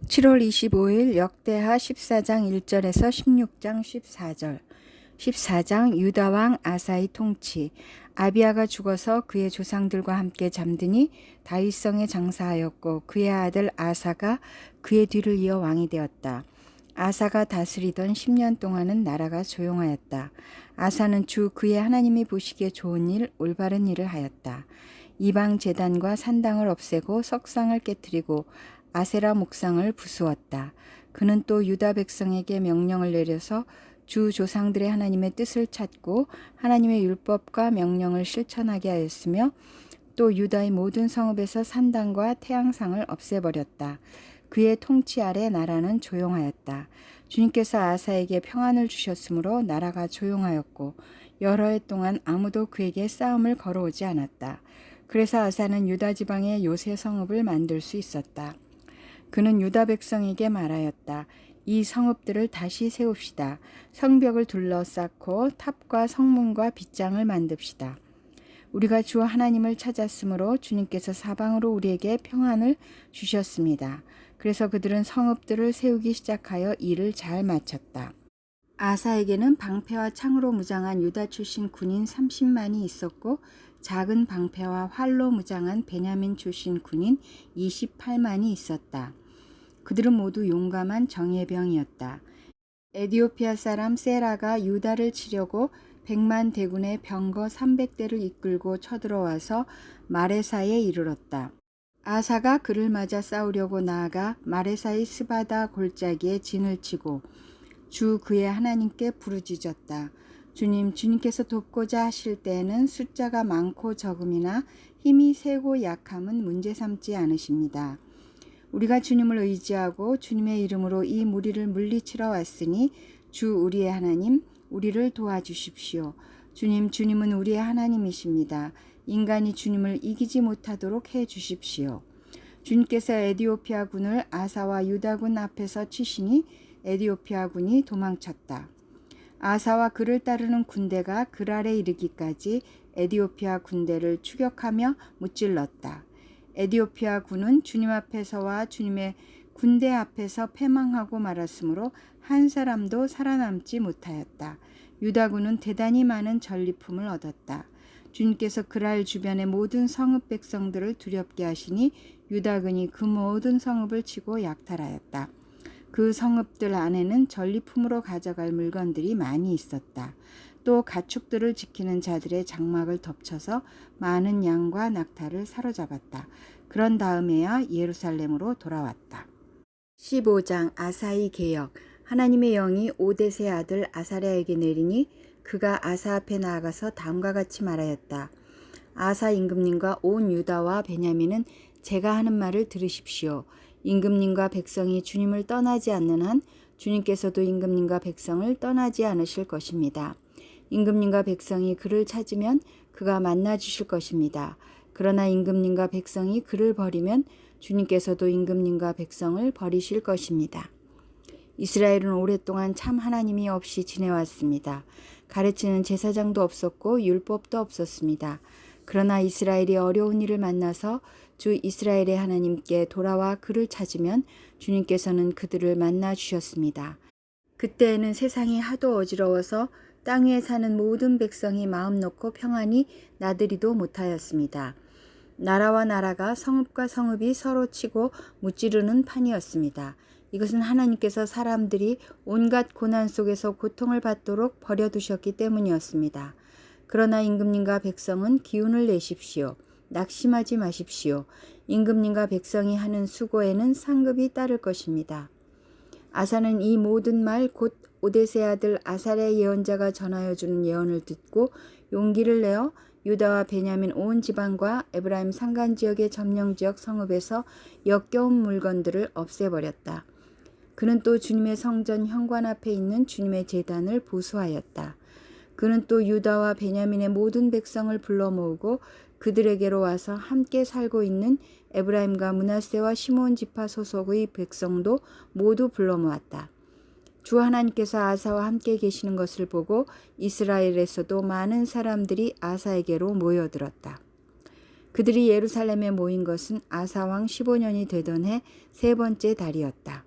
7월 25일 역대하 14장 1절에서 16장 14절. 14장 유다왕 아사의 통치. 아비야가 죽어서 그의 조상들과 함께 잠드니 다윗성에 장사하였고 그의 아들 아사가 그의 뒤를 이어 왕이 되었다. 아사가 다스리던 10년 동안은 나라가 조용하였다. 아사는 주 그의 하나님이 보시기에 좋은 일, 올바른 일을 하였다. 이방 제단과 산당을 없애고 석상을 깨뜨리고 아세라 목상을 부수었다. 그는 또 유다 백성에게 명령을 내려서 주 조상들의 하나님의 뜻을 찾고 하나님의 율법과 명령을 실천하게 하였으며 또 유다의 모든 성읍에서 산당과 태양상을 없애버렸다. 그의 통치 아래 나라는 조용하였다. 주님께서 아사에게 평안을 주셨으므로 나라가 조용하였고 여러 해 동안 아무도 그에게 싸움을 걸어오지 않았다. 그래서 아사는 유다 지방에 요새 성읍을 만들 수 있었다. 그는 유다 백성에게 말하였다. 이 성읍들을 다시 세웁시다. 성벽을 둘러싸고 탑과 성문과 빗장을 만듭시다. 우리가 주 하나님을 찾았으므로 주님께서 사방으로 우리에게 평안을 주셨습니다. 그래서 그들은 성읍들을 세우기 시작하여 일을 잘 마쳤다. 아사에게는 방패와 창으로 무장한 유다 출신 군인 30만이 있었고 작은 방패와 활로 무장한 베냐민 출신 군인 28만이 있었다. 그들은 모두 용감한 정예병이었다. 에디오피아 사람 세라가 유다를 치려고 100만 대군의 병거 300대를 이끌고 쳐들어와서 마레사에 이르렀다. 아사가 그를 맞아 싸우려고 나아가 마레사의 스바다 골짜기에 진을 치고 주 그의 하나님께 부르짖었다. 주님께서 돕고자 하실 때에는 숫자가 많고 적음이나 힘이 세고 약함은 문제 삼지 않으십니다. 우리가 주님을 의지하고 주님의 이름으로 이 무리를 물리치러 왔으니 주 우리의 하나님, 우리를 도와주십시오. 주님은 우리의 하나님이십니다. 인간이 주님을 이기지 못하도록 해 주십시오. 주님께서 에디오피아 군을 아사와 유다군 앞에서 치시니 에디오피아 군이 도망쳤다. 아사와 그를 따르는 군대가 그랄에 이르기까지 에디오피아 군대를 추격하며 무찔렀다. 에디오피아 군은 주님 앞에서와 주님의 군대 앞에서 패망하고 말았으므로 한 사람도 살아남지 못하였다. 유다군은 대단히 많은 전리품을 얻었다. 주님께서 그랄 주변의 모든 성읍 백성들을 두렵게 하시니 유다군이 그 모든 성읍을 치고 약탈하였다. 그 성읍들 안에는 전리품으로 가져갈 물건들이 많이 있었다. 또 가축들을 지키는 자들의 장막을 덮쳐서 많은 양과 낙타를 사로잡았다. 그런 다음에야 예루살렘으로 돌아왔다. 15장 아사의 계역. 하나님의 영이 오뎃의 아들 아사랴에게 내리니 그가 아사 앞에 나아가서 다음과 같이 말하였다. 아사 임금님과 온 유다와 베냐민은 제가 하는 말을 들으십시오. 임금님과 백성이 주님을 떠나지 않는 한 주님께서도 임금님과 백성을 떠나지 않으실 것입니다. 임금님과 백성이 그를 찾으면 그가 만나 주실 것입니다. 그러나 임금님과 백성이 그를 버리면 주님께서도 임금님과 백성을 버리실 것입니다. 이스라엘은 오랫동안 참 하나님이 없이 지내왔습니다. 가르치는 제사장도 없었고 율법도 없었습니다. 그러나 이스라엘이 어려운 일을 만나서 주 이스라엘의 하나님께 돌아와 그를 찾으면 주님께서는 그들을 만나 주셨습니다. 그때에는 세상이 하도 어지러워서 땅 위에 사는 모든 백성이 마음 놓고 평안히 나들이도 못하였습니다. 나라와 나라가 성읍과 성읍이 서로 치고 무찌르는 판이었습니다. 이것은 하나님께서 사람들이 온갖 고난 속에서 고통을 받도록 버려두셨기 때문이었습니다. 그러나 임금님과 백성은 기운을 내십시오. 낙심하지 마십시오. 임금님과 백성이 하는 수고에는 상급이 따를 것입니다. 아사는 이 모든 말 곧 오뎃의 아들 아사랴 예언자가 전하여 주는 예언을 듣고 용기를 내어 유다와 베냐민 온 지방과 에브라임 산간 지역의 점령 지역 성읍에서 역겨운 물건들을 없애버렸다. 그는 또 주님의 성전 현관 앞에 있는 주님의 제단을 보수하였다. 그는 또 유다와 베냐민의 모든 백성을 불러 모으고 그들에게로 와서 함께 살고 있는 에브라임과 므낫세와 시므온 지파 소속의 백성도 모두 불러 모았다. 주 하나님께서 아사와 함께 계시는 것을 보고 이스라엘에서도 많은 사람들이 아사에게로 모여들었다. 그들이 예루살렘에 모인 것은 아사왕 15년이 되던 해 세 번째 달이었다.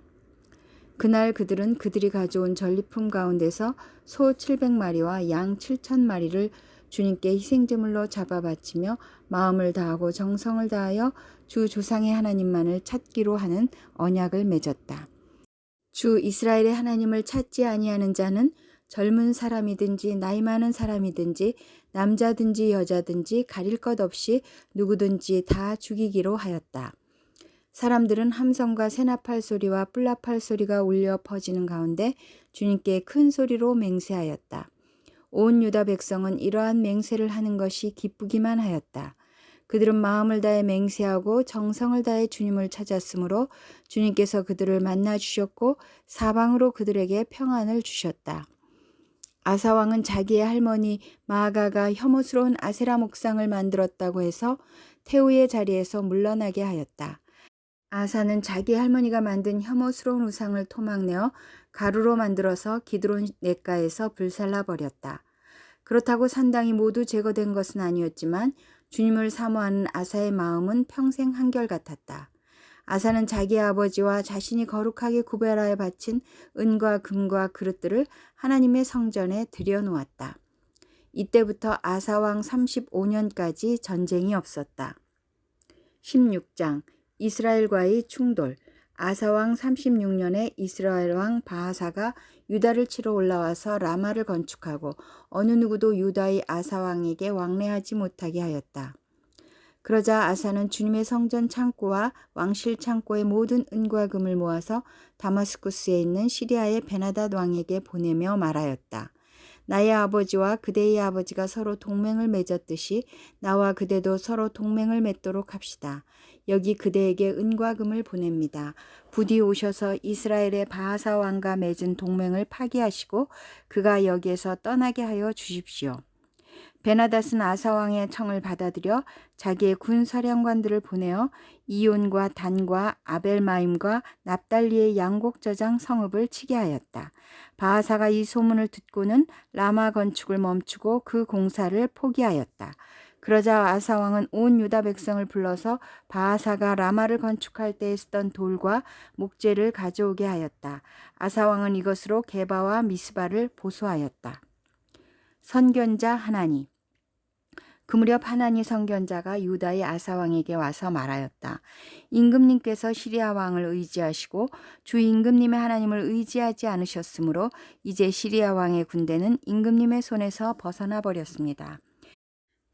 그날 그들은 그들이 가져온 전리품 가운데서 소 700마리와 양 7,000마리를 주님께 희생제물로 잡아 바치며 마음을 다하고 정성을 다하여 주 조상의 하나님만을 찾기로 하는 언약을 맺었다. 주 이스라엘의 하나님을 찾지 아니하는 자는 젊은 사람이든지 나이 많은 사람이든지 남자든지 여자든지 가릴 것 없이 누구든지 다 죽이기로 하였다. 사람들은 함성과 새나팔 소리와 뿔나팔 소리가 울려 퍼지는 가운데 주님께 큰 소리로 맹세하였다. 온 유다 백성은 이러한 맹세를 하는 것이 기쁘기만 하였다. 그들은 마음을 다해 맹세하고 정성을 다해 주님을 찾았으므로 주님께서 그들을 만나 주셨고 사방으로 그들에게 평안을 주셨다. 아사왕은 자기의 할머니 마아가가 혐오스러운 아세라 목상을 만들었다고 해서 태우의 자리에서 물러나게 하였다. 아사는 자기 할머니가 만든 혐오스러운 우상을 토막내어 가루로 만들어서 기드론 냇가에서 불살라 버렸다. 그렇다고 산당이 모두 제거된 것은 아니었지만 주님을 사모하는 아사의 마음은 평생 한결같았다. 아사는 자기 아버지와 자신이 거룩하게 구별하여 바친 은과 금과 그릇들을 하나님의 성전에 들여놓았다. 이때부터 아사왕 35년까지 전쟁이 없었다. 16장 이스라엘과의 충돌. 아사왕 36년에 이스라엘 왕 바하사가 유다를 치러 올라와서 라마를 건축하고 어느 누구도 유다의 아사왕에게 왕래하지 못하게 하였다. 그러자 아사는 주님의 성전 창고와 왕실 창고의 모든 은과 금을 모아서 다마스쿠스에 있는 시리아의 베나닷 왕에게 보내며 말하였다. 나의 아버지와 그대의 아버지가 서로 동맹을 맺었듯이 나와 그대도 서로 동맹을 맺도록 합시다. 여기 그대에게 은과 금을 보냅니다. 부디 오셔서 이스라엘의 바하사 왕과 맺은 동맹을 파기하시고 그가 여기에서 떠나게 하여 주십시오. 베나닷은 아사 왕의 청을 받아들여 자기의 군 사령관들을 보내어 이온과 단과 아벨마임과 납달리의 양곡 저장 성읍을 치게 하였다. 바하사가 이 소문을 듣고는 라마 건축을 멈추고 그 공사를 포기하였다. 그러자 아사 왕은 온 유다 백성을 불러서 바하사가 라마를 건축할 때 쓰던 돌과 목재를 가져오게 하였다. 아사 왕은 이것으로 게바와 미스바를 보수하였다. 선견자 하나니. 그 무렵 하나니 선견자가 유다의 아사 왕에게 와서 말하였다. 임금님께서 시리아 왕을 의지하시고 주 임금님의 하나님을 의지하지 않으셨으므로 이제 시리아 왕의 군대는 임금님의 손에서 벗어나 버렸습니다.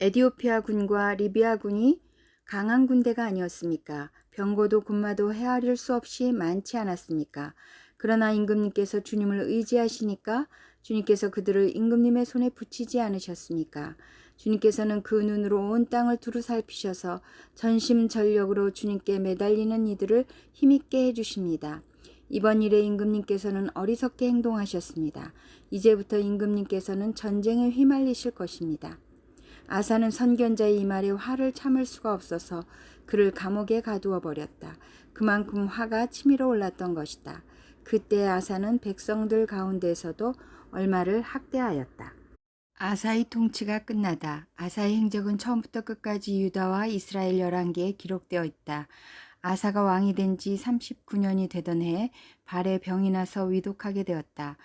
에디오피아 군과 리비아 군이 강한 군대가 아니었습니까? 병거도 군마도 헤아릴 수 없이 많지 않았습니까? 그러나 임금님께서 주님을 의지하시니까 주님께서 그들을 임금님의 손에 붙이지 않으셨습니까? 주님께서는 그 눈으로 온 땅을 두루 살피셔서 전심전력으로 주님께 매달리는 이들을 힘있게 해주십니다. 이번 일에 임금님께서는 어리석게 행동하셨습니다. 이제부터 임금님께서는 전쟁에 휘말리실 것입니다. 아사는 선견자의 이 말에 화를 참을 수가 없어서 그를 감옥에 가두어 버렸다. 그만큼 화가 치밀어 올랐던 것이다. 그때 아사는 백성들 가운데서도 얼마를 학대하였다. 아사의 통치가 끝나다. 아사의 행적은 처음부터 끝까지 유다와 이스라엘 11개에 기록되어 있다. 아사가 왕이 된 지 39년이 되던 해에 발에 병이 나서 위독하게 되었다.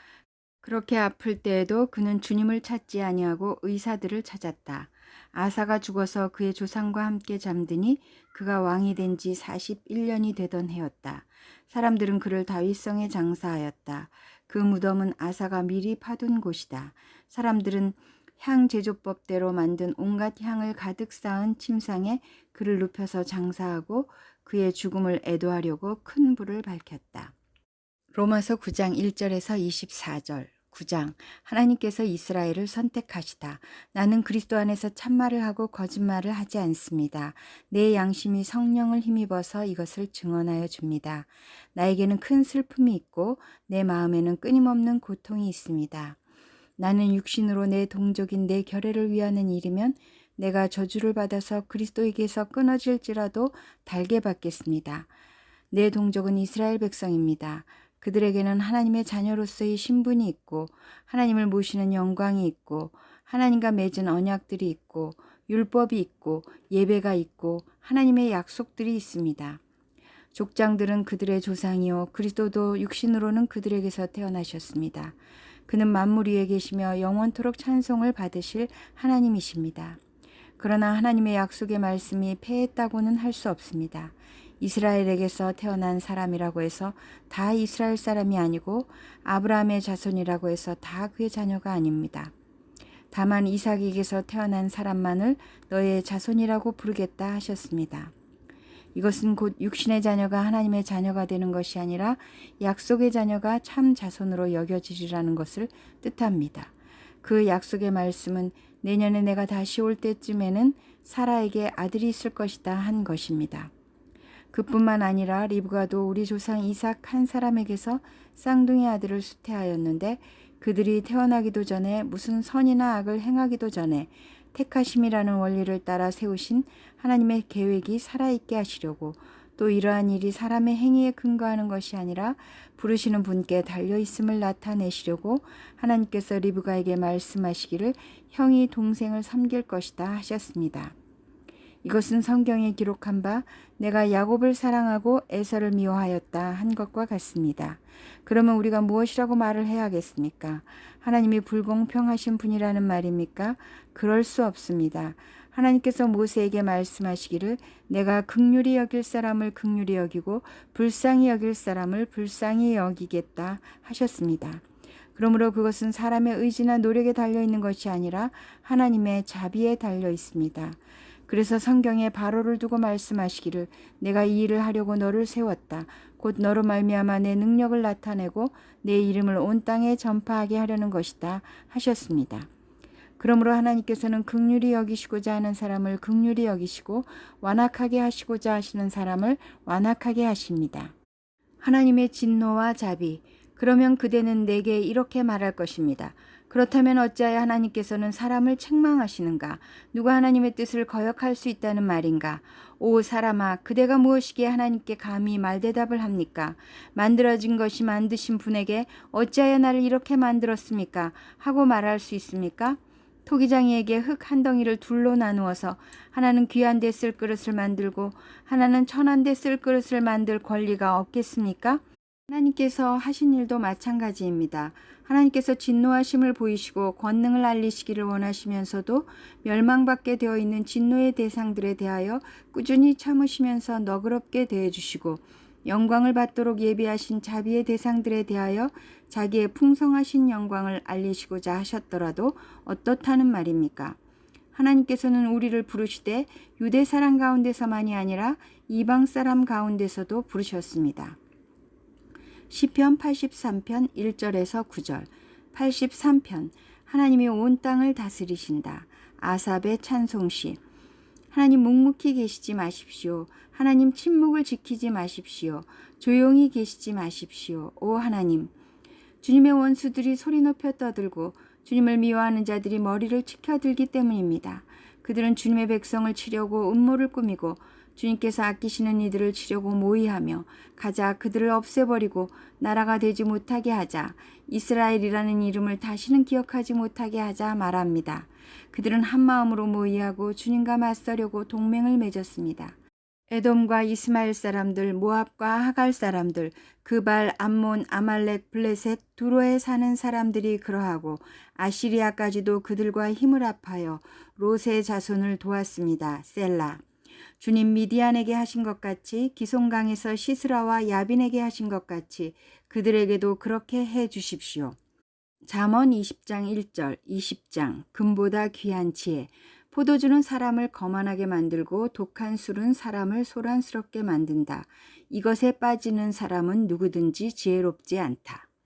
그렇게 아플 때에도 그는 주님을 찾지 아니하고 의사들을 찾았다. 아사가 죽어서 그의 조상과 함께 잠드니 그가 왕이 된 지 41년이 되던 해였다. 사람들은 그를 다윗성에 장사하였다. 그 무덤은 아사가 미리 파둔 곳이다. 사람들은 향 제조법대로 만든 온갖 향을 가득 쌓은 침상에 그를 눕혀서 장사하고 그의 죽음을 애도하려고 큰 불을 밝혔다. 로마서 9장 1절에서 24절. 9장 하나님께서 이스라엘을 선택하시다. 나는 그리스도 안에서 참말을 하고 거짓말을 하지 않습니다. 내 양심이 성령을 힘입어서 이것을 증언하여 줍니다. 나에게는 큰 슬픔이 있고 내 마음에는 끊임없는 고통이 있습니다. 나는 육신으로 내 동족인 내 결례를 위하는 일이면 내가 저주를 받아서 그리스도에게서 끊어질지라도 달게 받겠습니다. 내 동족은 이스라엘 백성입니다. 그들에게는 하나님의 자녀로서의 신분이 있고 하나님을 모시는 영광이 있고 하나님과 맺은 언약들이 있고 율법이 있고 예배가 있고 하나님의 약속들이 있습니다. 족장들은 그들의 조상이요 그리스도도 육신으로는 그들에게서 태어나셨습니다. 그는 만물 위에 계시며 영원토록 찬송을 받으실 하나님이십니다. 그러나 하나님의 약속의 말씀이 패했다고는 할 수 없습니다. 이스라엘에게서 태어난 사람이라고 해서 다 이스라엘 사람이 아니고 아브라함의 자손이라고 해서 다 그의 자녀가 아닙니다. 다만 이삭에게서 태어난 사람만을 너의 자손이라고 부르겠다 하셨습니다. 이것은 곧 육신의 자녀가 하나님의 자녀가 되는 것이 아니라 약속의 자녀가 참 자손으로 여겨지리라는 것을 뜻합니다. 그 약속의 말씀은 내년에 내가 다시 올 때쯤에는 사라에게 아들이 있을 것이다 한 것입니다. 그뿐만 아니라 리브가도 우리 조상 이삭 한 사람에게서 쌍둥이 아들을 수태하였는데 그들이 태어나기도 전에 무슨 선이나 악을 행하기도 전에 택하심이라는 원리를 따라 세우신 하나님의 계획이 살아있게 하시려고 또 이러한 일이 사람의 행위에 근거하는 것이 아니라 부르시는 분께 달려있음을 나타내시려고 하나님께서 리브가에게 말씀하시기를 형이 동생을 섬길 것이다 하셨습니다. 이것은 성경에 기록한 바 내가 야곱을 사랑하고 에서를 미워하였다 한 것과 같습니다. 그러면 우리가 무엇이라고 말을 해야겠습니까? 하나님이 불공평하신 분이라는 말입니까? 그럴 수 없습니다. 하나님께서 모세에게 말씀하시기를 내가 긍휼히 여길 사람을 긍휼히 여기고 불쌍히 여길 사람을 불쌍히 여기겠다 하셨습니다. 그러므로 그것은 사람의 의지나 노력에 달려있는 것이 아니라 하나님의 자비에 달려 있습니다. 그래서 성경에 바로를 두고 말씀하시기를 내가 이 일을 하려고 너를 세웠다. 곧 너로 말미암아 내 능력을 나타내고 내 이름을 온 땅에 전파하게 하려는 것이다 하셨습니다. 그러므로 하나님께서는 긍휼히 여기시고자 하는 사람을 긍휼히 여기시고 완악하게 하시고자 하시는 사람을 완악하게 하십니다. 하나님의 진노와 자비. 그러면 그대는 내게 이렇게 말할 것입니다. 그렇다면 어찌하여 하나님께서는 사람을 책망하시는가? 누가 하나님의 뜻을 거역할 수 있다는 말인가? 오 사람아, 그대가 무엇이기에 하나님께 감히 말대답을 합니까? 만들어진 것이 만드신 분에게 어찌하여 나를 이렇게 만들었습니까? 하고 말할 수 있습니까? 토기장이에게 흙 한 덩이를 둘로 나누어서 하나는 귀한 데 쓸 그릇을 만들고 하나는 천한 데 쓸 그릇을 만들 권리가 없겠습니까? 하나님께서 하신 일도 마찬가지입니다. 하나님께서 진노하심을 보이시고 권능을 알리시기를 원하시면서도 멸망받게 되어 있는 진노의 대상들에 대하여 꾸준히 참으시면서 너그럽게 대해주시고 영광을 받도록 예비하신 자비의 대상들에 대하여 자기의 풍성하신 영광을 알리시고자 하셨더라도 어떻다는 말입니까? 하나님께서는 우리를 부르시되 유대 사람 가운데서만이 아니라 이방 사람 가운데서도 부르셨습니다. 시편 83편 1절에서 9절 83편 하나님이 온 땅을 다스리신다. 아삽의 찬송시 하나님 묵묵히 계시지 마십시오. 하나님 침묵을 지키지 마십시오. 조용히 계시지 마십시오. 오 하나님 주님의 원수들이 소리 높여 떠들고 주님을 미워하는 자들이 머리를 치켜들기 때문입니다. 그들은 주님의 백성을 치려고 음모를 꾸미고 주님께서 아끼시는 이들을 치려고 모의하며 가자 그들을 없애버리고 나라가 되지 못하게 하자 이스라엘이라는 이름을 다시는 기억하지 못하게 하자 말합니다. 그들은 한 마음으로 모의하고 주님과 맞서려고 동맹을 맺었습니다. 에돔과 이스마엘 사람들, 모압과 하갈 사람들, 그발, 암몬, 아말렉, 블레셋, 두로에 사는 사람들이 그러하고 아시리아까지도 그들과 힘을 합하여 롯의 자손을 도왔습니다. 셀라. 주님 미디안에게 하신 것 같이 기송강에서 시스라와 야빈에게 하신 것 같이 그들에게도 그렇게 해 주십시오. 잠언 20장 1절 20장 금보다 귀한 지혜 포도주는 사람을 거만하게 만들고 독한 술은 사람을 소란스럽게 만든다. 이것에 빠지는 사람은 누구든지 지혜롭지 않다.